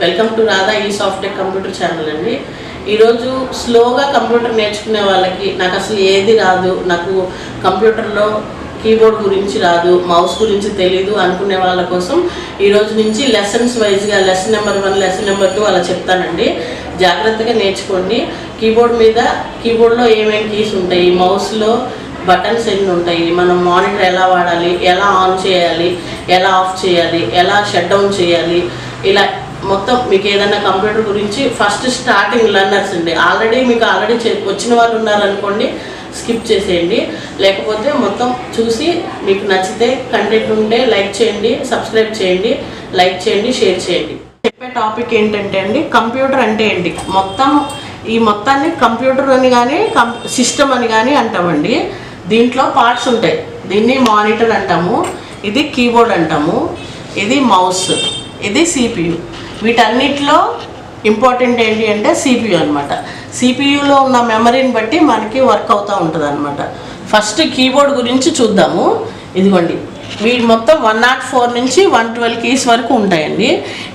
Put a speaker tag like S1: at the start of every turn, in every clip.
S1: Welcome to Radha ఈ software computer channel అండి. ఈరోజు స్లోగా కంప్యూటర్ నేర్చుకునే వాళ్ళకి నాకు అసలు ఏది రాదు, నాకు కంప్యూటర్లో కీబోర్డ్ గురించి రాదు, మౌస్ గురించి తెలీదు అనుకునే వాళ్ళ కోసం ఈరోజు నుంచి లెసన్స్ వైజ్గా లెసన్ నెంబర్ 1 లెసన్ నెంబర్ 2 అలా చెప్తానండి. జాగ్రత్తగా నేర్చుకోండి. కీబోర్డ్లో ఏమేమి కీస్ ఉంటాయి, మౌస్లో బటన్స్ ఎన్ని ఉంటాయి, మనం మానిటర్ ఎలా వాడాలి, ఎలా ఆన్ చేయాలి, ఎలా ఆఫ్ చేయాలి, ఎలా షట్ డౌన్ చేయాలి, ఇలా మొత్తం మీకు ఏదైనా కంప్యూటర్ గురించి ఫస్ట్ స్టార్టింగ్ లర్నర్స్ అండి. మీకు ఆల్రెడీ వచ్చిన వాళ్ళు ఉన్నారనుకోండి, స్కిప్ చేసేయండి. లేకపోతే మొత్తం చూసి మీకు నచ్చితే కంటెంట్ ఉంటే లైక్ చేయండి, సబ్స్క్రైబ్ చేయండి, లైక్ చేయండి, షేర్ చేయండి. చెప్పే టాపిక్ ఏంటంటే అండి, కంప్యూటర్ అంటే ఏంటి, మొత్తాన్ని కంప్యూటర్ అని కానీ సిస్టమ్ అని కానీ అంటామండి. దీంట్లో పార్ట్స్ ఉంటాయి. దీన్ని మానిటర్ అంటాము, ఇది కీబోర్డ్ అంటాము, ఇది మౌస్, ఇది సిపియు. వీటన్నిటిలో ఇంపార్టెంట్ ఏంటి అంటే సిపియు అనమాట. సిపియులో ఉన్న మెమరీని బట్టి మనకి వర్క్ అవుతూ ఉంటుంది అనమాట. ఫస్ట్ కీబోర్డ్ గురించి చూద్దాము. ఇదిగోండి, వీటి మొత్తం 104 నుంచి 112 కీస్ వరకు ఉంటాయండి.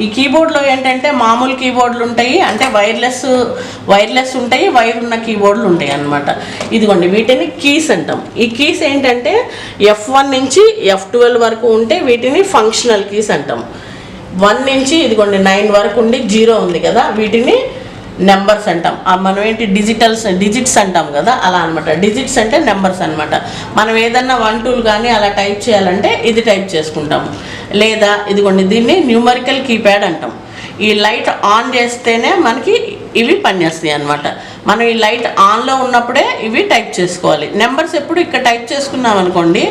S1: ఈ కీబోర్డ్లో ఏంటంటే మామూలు కీబోర్డులు ఉంటాయి, అంటే వైర్లెస్ ఉంటాయి, వైర్ ఉన్న కీబోర్డులు ఉంటాయి అన్నమాట. ఇదిగోండి, వీటిని కీస్ అంటాం. ఈ కీస్ ఏంటంటే F1 నుంచి F12 వరకు ఉంటే వీటిని ఫంక్షనల్ కీస్ అంటాం. 1 నుంచి ఇదిగోండి 9 వరకు ఉండి 0 ఉంది కదా, వీటిని నెంబర్స్ అంటాం. మనం ఏంటి డిజిట్స్ అంటాం కదా, అలా అనమాట. డిజిట్స్ అంటే నెంబర్స్ అనమాట. మనం ఏదన్నా 1 2 కానీ అలా టైప్ చేయాలంటే ఇది టైప్ చేసుకుంటాము. లేదా ఇదిగోండి, దీన్ని న్యూమరికల్ కీప్యాడ్ అంటాం. ఈ లైట్ ఆన్ చేస్తేనే మనకి ఇవి పనిచేస్తాయి అనమాట. మనం ఈ లైట్ ఆన్లో ఉన్నప్పుడే ఇవి టైప్ చేసుకోవాలి. నెంబర్స్ ఎప్పుడు ఇక్కడ టైప్ చేసుకున్నాం అనుకోండి,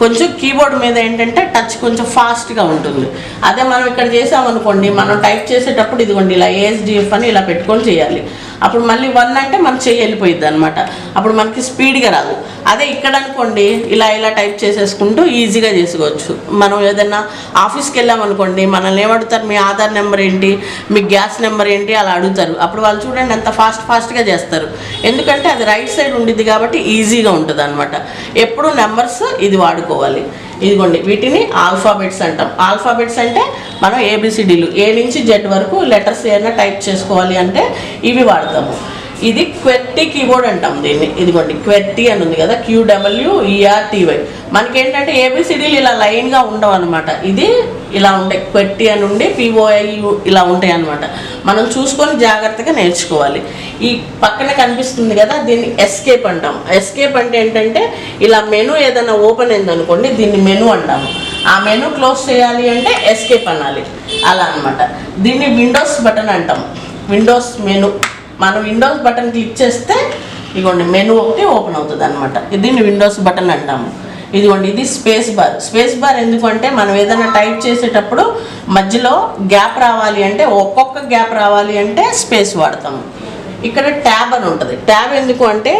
S1: కొంచెం కీబోర్డ్ మీద ఏంటంటే టచ్ కొంచెం ఫాస్ట్గా ఉంటుంది. అదే మనం ఇక్కడ చేసామనుకోండి, మనం టైప్ చేసేటప్పుడు ఇదిగోండి ఇలా ASDF అని ఇలా పెట్టుకొని చేయాలి. అప్పుడు మళ్ళీ 1 అంటే మన చెయ్యి వెళ్ళిపోయిద్ది అనమాట. అప్పుడు మనకి స్పీడ్గా రాదు. అదే ఇక్కడ అనుకోండి, ఇలా టైప్ చేసేసుకుంటూ ఈజీగా చేసుకోవచ్చు. మనం ఏదైనా ఆఫీస్కి వెళ్ళామనుకోండి, మనల్ని ఏమడుగుతారు, మీ ఆధార్ నెంబర్ ఏంటి, మీ గ్యాస్ నెంబర్ ఏంటి అలా అడుగుతారు. అప్పుడు వాళ్ళు చూడండి ఎంత ఫాస్ట్గా చేస్తారు. ఎందుకంటే అది రైట్ సైడ్ ఉండిద్ది కాబట్టి ఈజీగా ఉంటుంది అనమాట. ఎప్పుడు నెంబర్స్ ఇది వాడుకోవాలి. ఇదిగోండి, వీటిని ఆల్ఫాబెట్స్ అంటాం. ఆల్ఫాబెట్స్ అంటే మనం ABCDలు A నుంచి Z వరకు లెటర్స్ ఏమైనా టైప్ చేసుకోవాలి అంటే ఇవి వాడతాము. ఇది QWERTY కీబోర్డ్ అంటాం దీన్ని. ఇదిగోండి, QWERTY అని ఉంది కదా, QWERTY. మనకేంటంటే ABCDలు ఇలా లైన్గా ఉండవు అనమాట. ఇది ఇలా ఉంటాయి, QWERTY అని ఉండి POIU ఇలా ఉంటాయి అనమాట. మనం చూసుకొని జాగ్రత్తగా నేర్చుకోవాలి. ఈ పక్కన కనిపిస్తుంది కదా, దీన్ని ఎస్కేప్ అంటాం. ఎస్కేప్ అంటే ఏంటంటే ఇలా మెనూ ఏదైనా ఓపెన్ అయింది అనుకోండి, దీన్ని మెనూ అంటాము. ఆ మెనూ క్లోజ్ చేయాలి అంటే ఎస్కేప్ అనాలి, అలా అనమాట. దీన్ని విండోస్ బటన్ అంటాం. విండోస్ మెనూ, మనం విండోస్ బటన్ క్లిక్ చేస్తే ఇదిగోండి మెనూ ఒకటి ఓపెన్ అవుతుంది అనమాట. దీన్ని విండోస్ బటన్ అంటాము. ఇదిగోండి, ఇది స్పేస్ బార్ ఎందుకంటే మనం ఏదైనా టైప్ చేసేటప్పుడు మధ్యలో గ్యాప్ రావాలి అంటే, ఒక్కొక్క గ్యాప్ రావాలి అంటే స్పేస్ వాడతాము. ఇక్కడ ట్యాబ్ అని ఉంటుంది. ట్యాబ్ ఎందుకు అంటే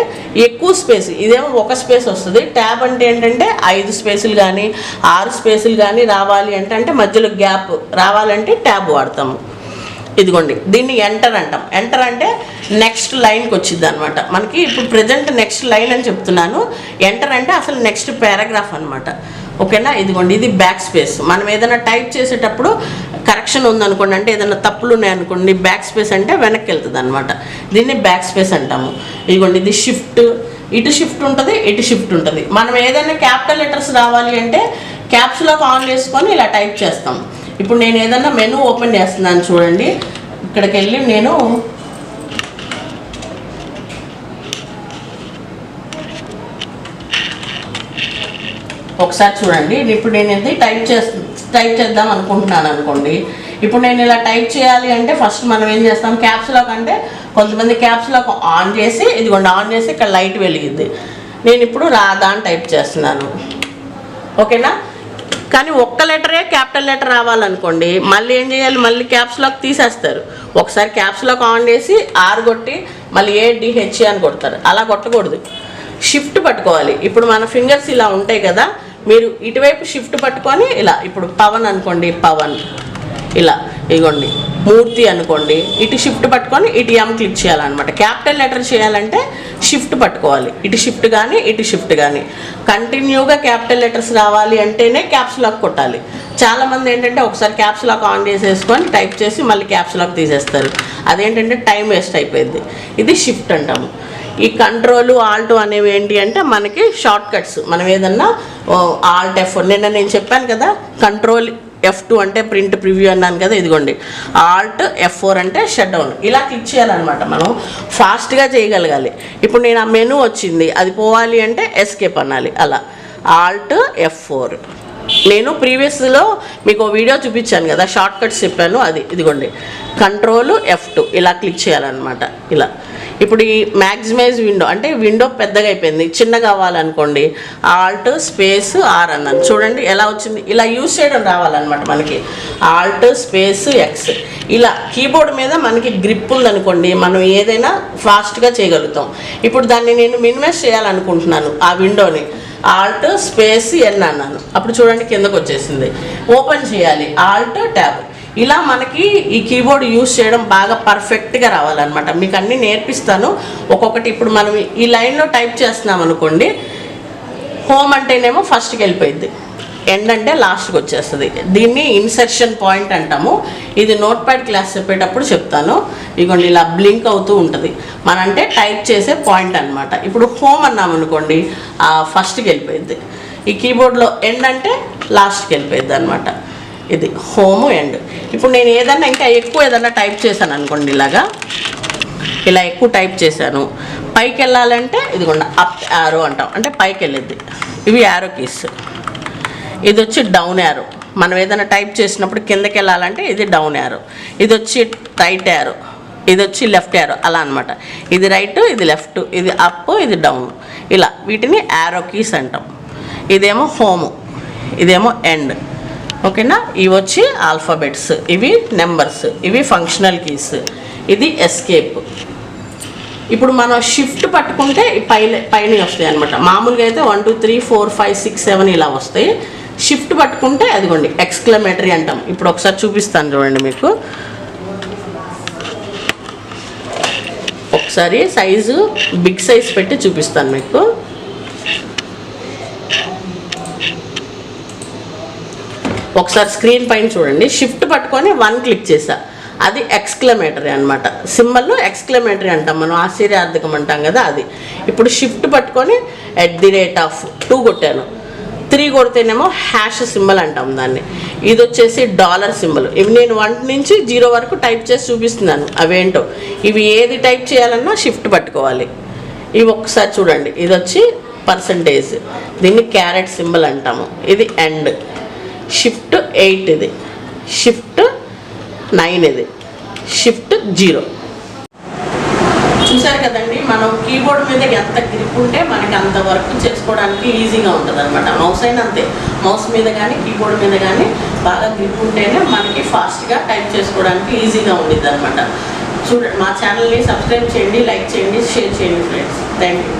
S1: ఎక్కువ స్పేస్, ఇదేమో ఒక స్పేస్ వస్తుంది. ట్యాబ్ అంటే ఏంటంటే 5 స్పేసులు కానీ 6 స్పేసులు కానీ రావాలి అంటే మధ్యలో గ్యాప్ రావాలంటే ట్యాబ్ వాడతాము. ఇదిగోండి, దీన్ని ఎంటర్ అంటాం. ఎంటర్ అంటే నెక్స్ట్ లైన్కి వచ్చింది అనమాట. మనకి ఇప్పుడు ప్రజెంట్ నెక్స్ట్ లైన్ అని చెప్తున్నాను. ఎంటర్ అంటే అసలు నెక్స్ట్ పారాగ్రాఫ్ అనమాట. ఓకేనా. ఇదిగోండి, ఇది బ్యాక్ స్పేస్. మనం ఏదైనా టైప్ చేసేటప్పుడు కరెక్షన్ ఉందనుకోండి, అంటే ఏదైనా తప్పులు ఉన్నాయనుకోండి, బ్యాక్ స్పేస్ అంటే వెనక్కి వెళ్తుంది అనమాట. దీన్ని బ్యాక్ స్పేస్ అంటాము. ఇదిగోండి, ఇది షిఫ్ట్. ఇటు షిఫ్ట్ ఉంటుంది, ఇటు షిఫ్ట్ ఉంటుంది. మనం ఏదైనా క్యాపిటల్ లెటర్స్ రావాలి అంటే క్యాప్స్ లాక్ ఆన్ చేసుకొని ఇలా టైప్ చేస్తాం. ఇప్పుడు నేను ఏదైనా మెనూ ఓపెన్ చేస్తున్నాను చూడండి. ఇక్కడికి వెళ్ళి నేను ఒకసారి చూడండి. ఇప్పుడు నేను టైప్ చేద్దాం అనుకుంటున్నాను అనుకోండి. ఇప్పుడు నేను ఇలా టైప్ చేయాలి అంటే ఫస్ట్ మనం ఏం చేస్తాం, క్యాప్స్ లాక్ అంటే కొంతమంది క్యాప్స్ లాక్ ఆన్ చేసి ఇదిగోండి ఆన్ చేసి ఇక్కడ లైట్ వెలిగిద్ది. నేను ఇప్పుడు రాధా అని టైప్ చేస్తున్నాను. ఓకేనా. కానీ ఒక్క లెటరే క్యాపిటల్ లెటర్ రావాలనుకోండి, మళ్ళీ ఏం చేయాలి, మళ్ళీ క్యాప్స్ లాక్ తీసేస్తారు. ఒకసారి క్యాప్స్ లాక్ ఆన్ చేసి R కొట్టి మళ్ళీ ADH అని కొడతారు. అలా కొట్టకూడదు, షిఫ్ట్ పట్టుకోవాలి. ఇప్పుడు మన ఫింగర్స్ ఇలా ఉంటాయి కదా, మీరు ఇటువైపు షిఫ్ట్ పట్టుకొని ఇలా, ఇప్పుడు పవన్ అనుకోండి, పవన్ ఇలా. ఇగోండి, మూర్తి అనుకోండి, ఇటు షిఫ్ట్ పట్టుకొని ఇటు ఎం క్లిక్ చేయాలన్నమాట. క్యాపిటల్ లెటర్ చేయాలంటే షిఫ్ట్ పట్టుకోవాలి, ఇటు షిఫ్ట్ కానీ ఇటు షిఫ్ట్ కానీ. కంటిన్యూగా క్యాపిటల్ లెటర్స్ రావాలి అంటేనే క్యాప్స్ లాక్ కొట్టాలి. చాలామంది ఏంటంటే ఒకసారి క్యాప్స్ లాక్ ఆన్ చేసేసుకొని టైప్ చేసి మళ్ళీ క్యాప్స్ లాక్ తీసేస్తారు, అదేంటంటే టైం వేస్ట్ అయిపోయింది. ఇది షిఫ్ట్ అంటాము. ఈ కంట్రోల్ ఆల్ట్ అనేవి ఏంటి అంటే మనకి షార్ట్ కట్స్. మనం ఏదన్నా ఆల్ట్ F4, నిన్న నేను చెప్పాను కదా కంట్రోల్ F2 అంటే ప్రింట్ ప్రివ్యూ అన్నాను కదా, ఇదిగోండి ఆల్ట్ F4 అంటే షట్ డౌన్. ఇలా క్లిక్ చేయాలన్నమాట, మనం ఫాస్ట్గా చేయగలగాలి. ఇప్పుడు నేను ఆ మెనూ వచ్చింది, అది పోవాలి అంటే ఎస్కేప్ అనాలి. అలా ఆల్ట్ F4. నేను ప్రీవియస్లో మీకు వీడియో చూపించాను కదా, షార్ట్ కట్స్ చెప్పాను, అది ఇదిగోండి కంట్రోల్ F2 ఇలా క్లిక్ చేయాలన్నమాట. ఇలా ఇప్పుడు ఈ మ్యాక్సిమైజ్ విండో అంటే విండో పెద్దగా అయిపోయింది, చిన్నగా అవ్వాలనుకోండి ఆల్ట్ స్పేస్ ఆర్ అన్నాను, చూడండి ఎలా వచ్చింది. ఇలా యూజ్ చేయడం రావాలన్నమాట మనకి. Alt space X. ఇలా కీబోర్డ్ మీద మనకి గ్రిప్ ఉందనుకోండి, మనం ఏదైనా ఫాస్ట్గా చేయగలుగుతాం. ఇప్పుడు దాన్ని నేను మినిమైజ్ చేయాలనుకుంటున్నాను, ఆ విండోని ఆల్ట్ స్పేస్ ఎన్ అన్నాను, అప్పుడు చూడండి కిందకు వచ్చేసింది. ఓపెన్ చేయాలి ఆల్ట్ ట్యాబ్. ఇలా మనకి ఈ కీబోర్డ్ యూజ్ చేయడం బాగా పర్ఫెక్ట్గా రావాలన్నమాట. మీకు అన్నీ నేర్పిస్తాను ఒక్కొక్కటి. ఇప్పుడు మనం ఈ లైన్లో టైప్ చేస్తున్నాం అనుకోండి, హోమ్ అంటేనేమో ఫస్ట్కి వెళ్ళిపోయింది, ఎండ్ అంటే లాస్ట్కి వచ్చేస్తుంది. దీన్ని ఇన్సర్షన్ పాయింట్ అంటాము. ఇది నోట్ ప్యాడ్ క్లాస్ చెప్పేటప్పుడు చెప్తాను. ఇదిగోండి ఇలా బ్లింక్ అవుతూ ఉంటుంది, మనంటే టైప్ చేసే పాయింట్ అనమాట. ఇప్పుడు హోమ్ అన్నాం అనుకోండి ఫస్ట్కి వెళ్ళిపోయింది. ఈ కీబోర్డ్లో ఎండ్ అంటే లాస్ట్కి వెళ్ళిపోయింది అనమాట. ఇది హోమ్ ఎండ్. ఇప్పుడు నేను ఏదన్నా ఇంకా ఎక్కువ ఏదన్నా టైప్ చేశాను అనుకోండి, ఇలా ఎక్కువ టైప్ చేశాను, పైకి వెళ్ళాలంటే ఇదిగోండి అప్ యారో అంటాం, అంటే పైకి వెళ్ళిద్ది. ఇవి యారో కీస్. ఇది వచ్చి డౌన్ యారో, మనం ఏదైనా టైప్ చేసినప్పుడు కిందకి వెళ్ళాలంటే ఇది డౌన్ యారో. ఇది వచ్చి రైట్ యారో, ఇది వచ్చి లెఫ్ట్ యారో, అలా అనమాట. ఇది రైట్, ఇది లెఫ్ట్, ఇది అప్, ఇది డౌన్. ఇలా వీటిని యారో కీస్ అంటాం. ఇదేమో హోము, ఇదేమో ఎండ్. ఓకేనా. ఇవి వచ్చి ఆల్ఫాబెట్స్, ఇవి నెంబర్స్, ఇవి ఫంక్షనల్ కీస్, ఇది ఎస్కేప్. ఇప్పుడు మనం షిఫ్ట్ పట్టుకుంటే పైన వస్తాయి అనమాట. మామూలుగా అయితే 1 2 3 4 5 6 7 ఇలా వస్తాయి. షిఫ్ట్ పట్టుకుంటే అదిగోండి ఎక్స్క్లమేటరీ అంటాం. ఇప్పుడు ఒకసారి చూపిస్తాను చూడండి మీకు. ఒకసారి సైజు బిగ్ సైజ్ పెట్టి చూపిస్తాను మీకు. ఒకసారి స్క్రీన్ పైన చూడండి, షిఫ్ట్ పట్టుకొని 1 క్లిక్ చేసా, అది ఎక్స్క్లమేటరీ అనమాట. సింబల్ ఎక్స్క్లమేటరీ అంటాం మనం, ఆశ్చర్యార్థకం అంటాం కదా అది. ఇప్పుడు షిఫ్ట్ పట్టుకొని @2 కొట్టాను, 3 కొడితేనేమో హ్యాష్ సింబల్ అంటాం దాన్ని. ఇది వచ్చేసి డాలర్ సింబల్. ఇవి నేను 1 నుంచి 0 వరకు టైప్ చేసి చూపిస్తున్నాను అవేంటో. ఇవి ఏది టైప్ చేయాలన్నా షిఫ్ట్ పట్టుకోవాలి. ఇవి ఒక్కసారి చూడండి, ఇది వచ్చి పర్సంటేజ్, దీన్ని క్యారెట్ సింబల్ అంటాము. ఇది ఎండ్. షిఫ్ట్ 8 ఇది, షిఫ్ట్ 9 ఇది, షిఫ్ట్ 0. చూసారు కదండి, మనం కీబోర్డ్ మీద ఎంత గ్రిప్ ఉంటే మనకి అంత వర్క్ చేసుకోవడానికి ఈజీగా ఉంటుంది అనమాట. మౌస్ అయినా అంతే, మౌస్ మీద కానీ కీబోర్డ్ మీద కానీ బాగా గ్రిప్ ఉంటేనే మనకి ఫాస్ట్గా టైప్ చేసుకోవడానికి ఈజీగా ఉండిద్ది అనమాట. చూడండి, మా ఛానల్ని సబ్స్క్రైబ్ చేయండి, లైక్ చేయండి, షేర్ చేయండి ఫ్రెండ్స్. Thank you.